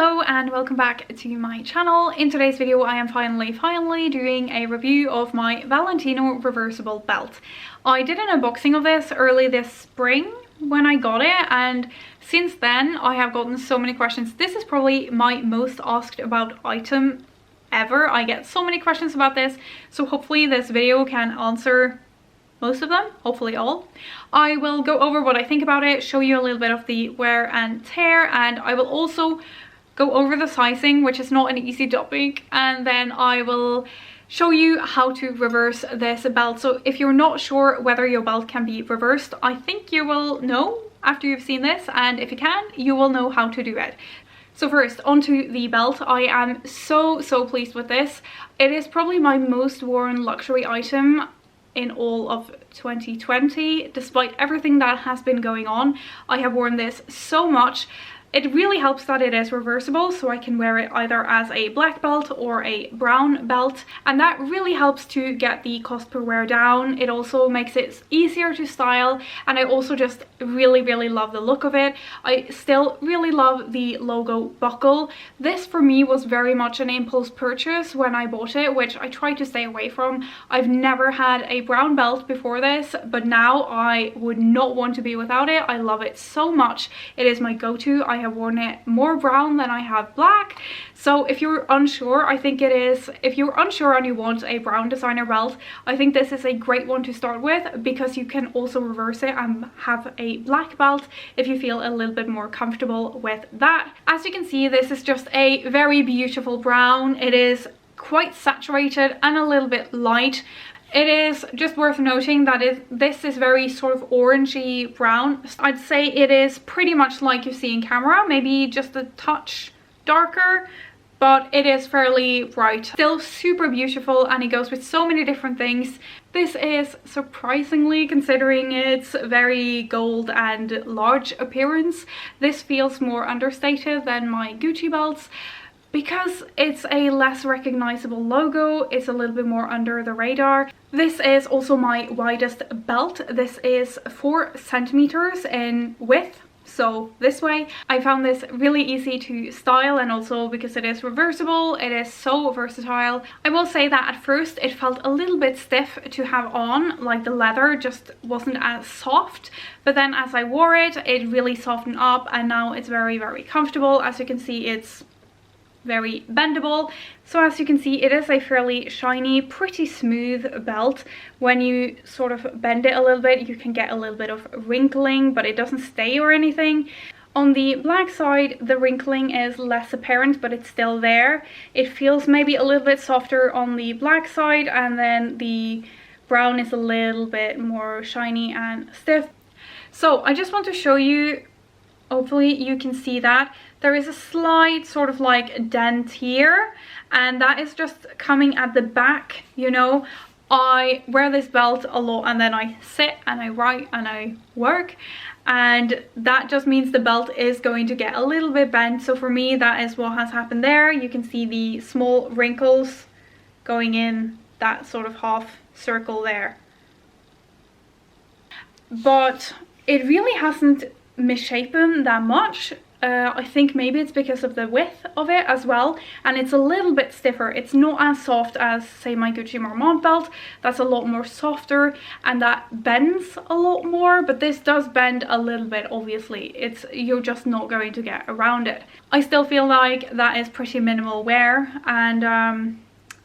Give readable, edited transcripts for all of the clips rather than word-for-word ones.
Hello and welcome back to my channel. In today's video I am finally doing a review of my Valentino reversible belt. I did an unboxing of this early this spring when I got it, and since then I have gotten so many questions. This is probably my most asked about item ever. I get so many questions about this, so hopefully this video can answer most of them, hopefully all. I will go over what I think about it, show you a little bit of the wear and tear, and I will also go over the sizing, which is not an easy topic, and then I will show you how to reverse this belt. So if you're not sure whether your belt can be reversed, I think you will know after you've seen this, and if you can, you will know how to do it. So first, onto the belt. I am so pleased with this. It is probably my most worn luxury item in all of 2020. Despite everything that has been going on, I have worn this so much. It really helps that it is reversible, so I can wear it either as a black belt or a brown belt, and that really helps to get the cost per wear down. It also makes it easier to style, and I also just really love the look of it. I still really love the logo buckle. This for me was very much an impulse purchase when I bought it, which I try to stay away from. I've never had a brown belt before this, but now I would not want to be without it. I love it so much. It is my go-to. I have worn it more brown than I have black, so if you're unsure, if you're unsure and you want a brown designer belt, I think this is a great one to start with, because you can also reverse it and have a black belt if you feel a little bit more comfortable with that. As you can see, this is just a very beautiful brown. It is quite saturated and a little bit light. It is just worth noting that this is very sort of orangey brown. I'd say it is pretty much like you see in camera, maybe just a touch darker, but it is fairly bright. Still super beautiful, and it goes with so many different things. This is surprisingly, considering its very gold and large appearance, this feels more understated than my Gucci belts. Because it's a less recognizable logo, it's a little bit more under the radar. This is also my widest belt. This is 4 centimeters in width. So this way, I found this really easy to style, and also because it is reversible, it is so versatile. I will say that at first it felt a little bit stiff to have on, like the leather just wasn't as soft, but then as I wore it, it really softened up, and now it's very comfortable. As you can see, it's very bendable. So as you can see, it is a fairly shiny, pretty smooth belt. When you sort of bend it a little bit, you can get a little bit of wrinkling, but it doesn't stay or anything. On the black side, the wrinkling is less apparent, but it's still there. It feels maybe a little bit softer on the black side, and then the brown is a little bit more shiny and stiff. So I just want to show you, hopefully you can see that there is a slight sort of like dent here, and that is just coming at the back. You know, I wear this belt a lot, and then I sit and I write and I work, and that just means the belt is going to get a little bit bent. So for me, that is what has happened there. You can see the small wrinkles going in that sort of half circle there, but it really hasn't misshapen that much. I think maybe it's because of the width of it as well, and it's a little bit stiffer. It's not as soft as, say, my Gucci Marmont belt. That's a lot more softer, and that bends a lot more, but this does bend a little bit. Obviously, you're just not going to get around it. I still feel like that is pretty minimal wear, and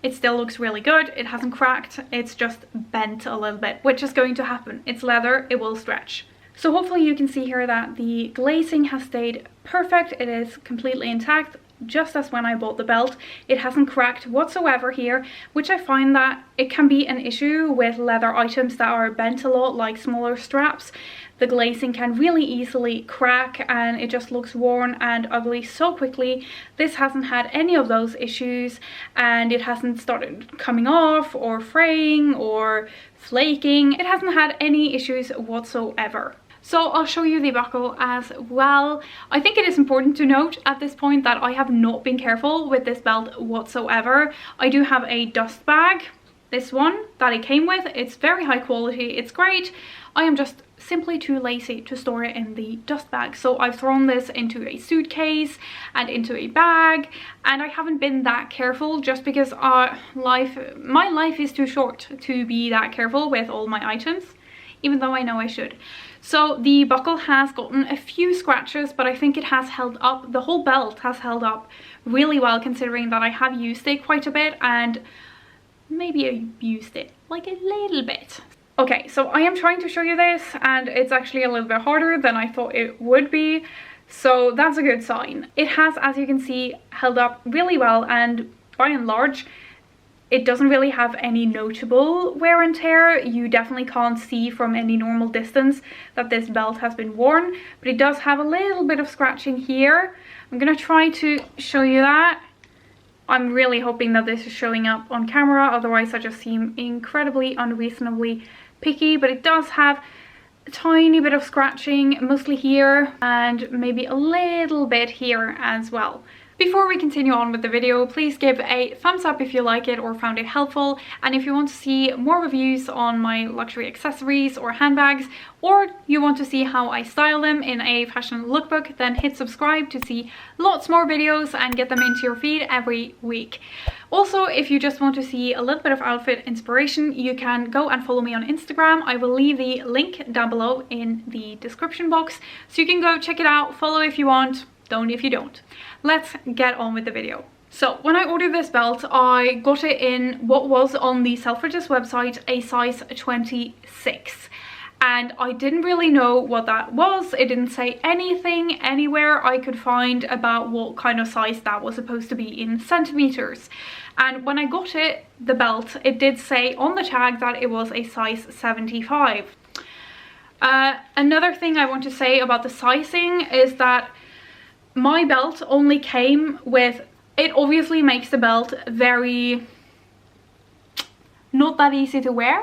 it still looks really good. It hasn't cracked, it's just bent a little bit, which is going to happen. It's leather, it will stretch. So hopefully you can see here that the glazing has stayed perfect. It is completely intact, just as when I bought the belt. It hasn't cracked whatsoever here, which I find that it can be an issue with leather items that are bent a lot, like smaller straps. The glazing can really easily crack, and it just looks worn and ugly so quickly. This hasn't had any of those issues, and it hasn't started coming off or fraying or flaking. It hasn't had any issues whatsoever. So I'll show you the buckle as well. I think it is important to note at this point that I have not been careful with this belt whatsoever. I do have a dust bag, this one that it came with. It's very high quality, it's great. I am just simply too lazy to store it in the dust bag. So I've thrown this into a suitcase and into a bag, and I haven't been that careful just because my life is too short to be that careful with all my items, even though I know I should. So the buckle has gotten a few scratches, but I think it has held up. The whole belt has held up really well, considering that I have used it quite a bit, and maybe I used it like a little bit. Okay, so I am trying to show you this, and it's actually a little bit harder than I thought it would be. So that's a good sign. It has, as you can see, held up really well, and by and large, it doesn't really have any notable wear and tear. You definitely can't see from any normal distance that this belt has been worn, but it does have a little bit of scratching here. I'm gonna try to show you that. I'm really hoping that this is showing up on camera, otherwise I just seem incredibly unreasonably picky, but it does have a tiny bit of scratching, mostly here, and maybe a little bit here as well. Before we continue on with the video, please give a thumbs up if you like it or found it helpful, and if you want to see more reviews on my luxury accessories or handbags, or you want to see how I style them in a fashion lookbook, then hit subscribe to see lots more videos and get them into your feed every week. Also, if you just want to see a little bit of outfit inspiration, you can go and follow me on Instagram. I will leave the link down below in the description box, so you can go check it out, follow if you want, don't if you don't. Let's get on with the video. So when I ordered this belt, I got it in what was on the Selfridges website a size 26, and I didn't really know what that was. It didn't say anything anywhere I could find about what kind of size that was supposed to be in centimeters. And when I got it, the belt, it did say on the tag that it was a size 75. Another thing I want to say about the sizing is that my belt only came with, it obviously makes the belt very not that easy to wear,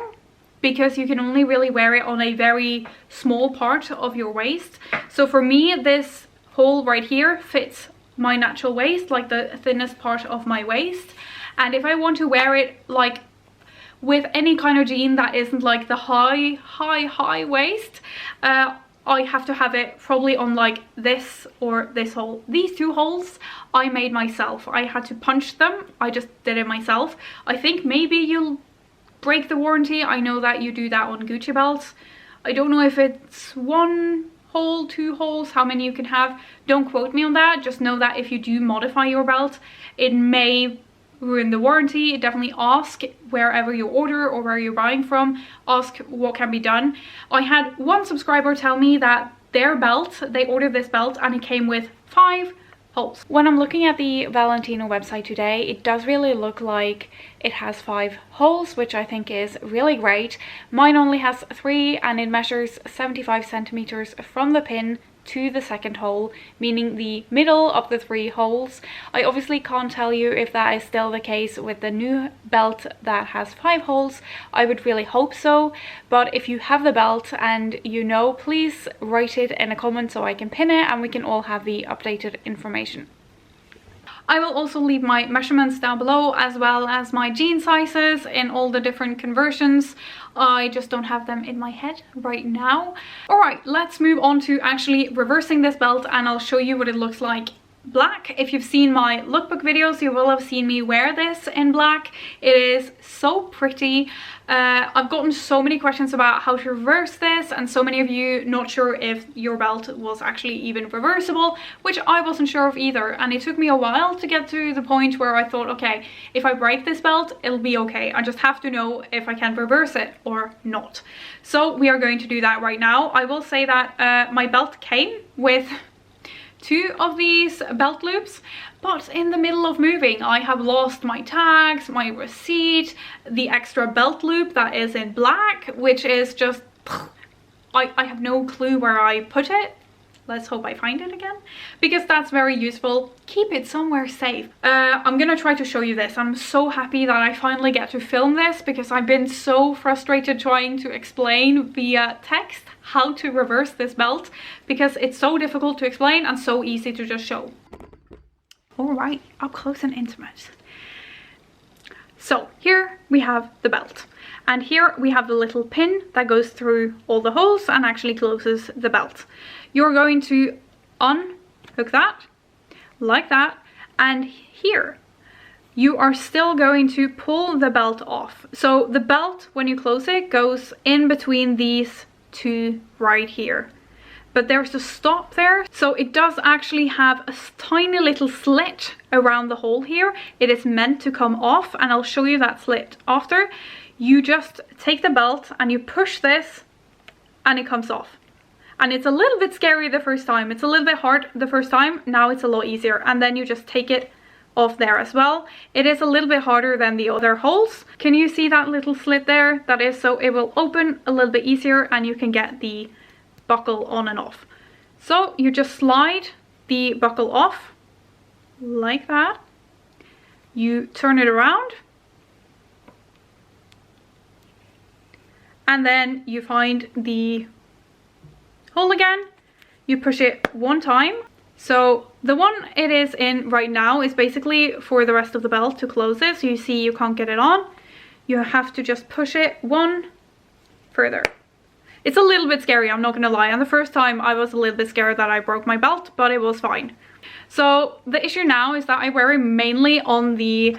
because you can only really wear it on a very small part of your waist. So for me, this hole right here fits my natural waist, like the thinnest part of my waist. And if I want to wear it like with any kind of jean that isn't like the high waist, I have to have it probably on like this or this hole. These two holes I made myself. I had to punch them. I just did it myself. I think maybe you'll break the warranty. I know that you do that on Gucci belts. I don't know if it's one hole, two holes, how many you can have. Don't quote me on that. Just know that if you do modify your belt, it may ruin the warranty. Definitely ask wherever you order or where you're buying from, ask what can be done. I had one subscriber tell me that their belt, they ordered this belt and it came with 5 holes. When I'm looking at the Valentino website today, it does really look like it has 5 holes, which I think is really great. Mine only has 3 and it measures 75 centimeters from the pin to the second hole, meaning the middle of the 3 holes. I obviously can't tell you if that is still the case with the new belt that has 5 holes. I would really hope so, but if you have the belt and you know, please write it in a comment so I can pin it and we can all have the updated information. I will also leave my measurements down below, as well as my jean sizes in all the different conversions. I just don't have them in my head right now. Alright, let's move on to actually reversing this belt, and I'll show you what it looks like black. If you've seen my lookbook videos, you will have seen me wear this in black. It is so pretty. I've gotten so many questions about how to reverse this, and so many of you not sure if your belt was actually even reversible, which I wasn't sure of either. And it took me a while to get to the point where I thought, okay, if I break this belt, it'll be okay. I just have to know if I can reverse it or not. So we are going to do that right now. I will say that my belt came with 2 of these belt loops, but in the middle of moving I have lost my tags, my receipt, the extra belt loop that is in black, which is just, I have no clue where I put it. Let's hope I find it again, because that's very useful. Keep it somewhere safe. I'm gonna try to show you this. I'm so happy that I finally get to film this, because I've been so frustrated trying to explain via text how to reverse this belt, because it's so difficult to explain and so easy to just show. All right, up close and intimate. So here we have the belt, And here we have the little pin that goes through all the holes and actually closes the belt. You're going to unhook that like that, and here you are still going to pull the belt off. So the belt, when you close it, goes in between these two right here. But there's a stop there, so it does actually have a tiny little slit around the hole here. It is meant to come off, and I'll show you that slit after. You just take the belt and you push this and it comes off. And it's a little bit scary the first time. It's a little bit hard the first time. Now it's a lot easier. And then you just take it off there as well. It is a little bit harder than the other holes. Can you see that little slit there? That is so it will open a little bit easier and you can get the buckle on and off. So you just slide the buckle off like that. You turn it around. And then you find the hole again, you push it one time. So the one it is in right now is basically for the rest of the belt to close it. So you see you can't get it on. You have to just push it one further. It's a little bit scary, I'm not gonna lie. And the first time I was a little bit scared that I broke my belt, but it was fine. So the issue now is that I wear it mainly on the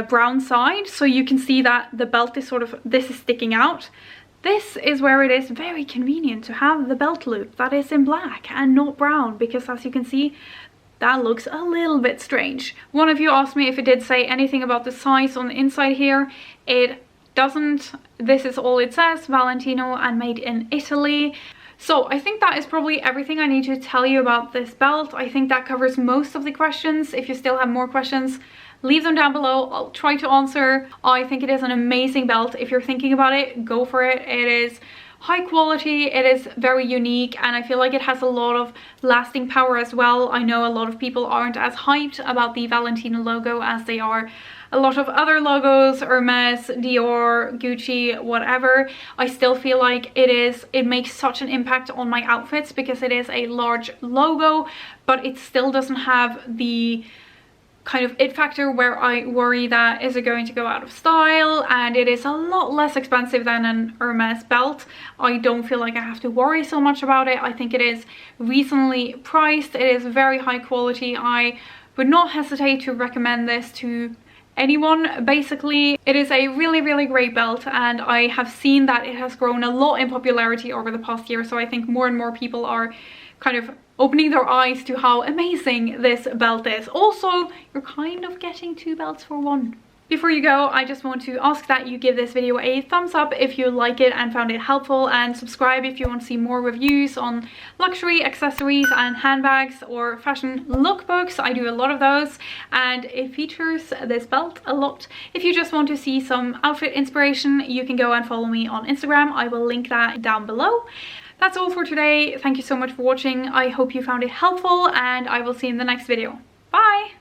brown side. So you can see that the belt is this is sticking out. This is where it is very convenient to have the belt loop that is in black and not brown, because as you can see, that looks a little bit strange. One of you asked me if it did say anything about the size on the inside here. It doesn't. This is all it says, Valentino and made in Italy. So I think that is probably everything I need to tell you about this belt. I think that covers most of the questions. If you still have more questions, leave them down below. I'll try to answer. I think it is an amazing belt. If you're thinking about it, go for it. It is high quality, it is very unique, and I feel like it has a lot of lasting power as well. I know a lot of people aren't as hyped about the Valentino logo as they are a lot of other logos, Hermes, Dior, Gucci, whatever. I still feel like it makes such an impact on my outfits because it is a large logo, but it still doesn't have the kind of it factor where I worry that is it going to go out of style, and it is a lot less expensive than an Hermes belt. I don't feel like I have to worry so much about it. I think it is reasonably priced. It is very high quality. I would not hesitate to recommend this to anyone. Basically, it is a really great belt, and I have seen that it has grown a lot in popularity over the past year, so I think more and more people are kind of opening their eyes to how amazing this belt is. Also, you're kind of getting two belts for one. Before you go, I just want to ask that you give this video a thumbs up if you like it and found it helpful, and subscribe if you want to see more reviews on luxury accessories and handbags or fashion lookbooks. I do a lot of those, and it features this belt a lot. If you just want to see some outfit inspiration, you can go and follow me on Instagram. I will link that down below. That's all for today. Thank you so much for watching. I hope you found it helpful, and I will see you in the next video. Bye!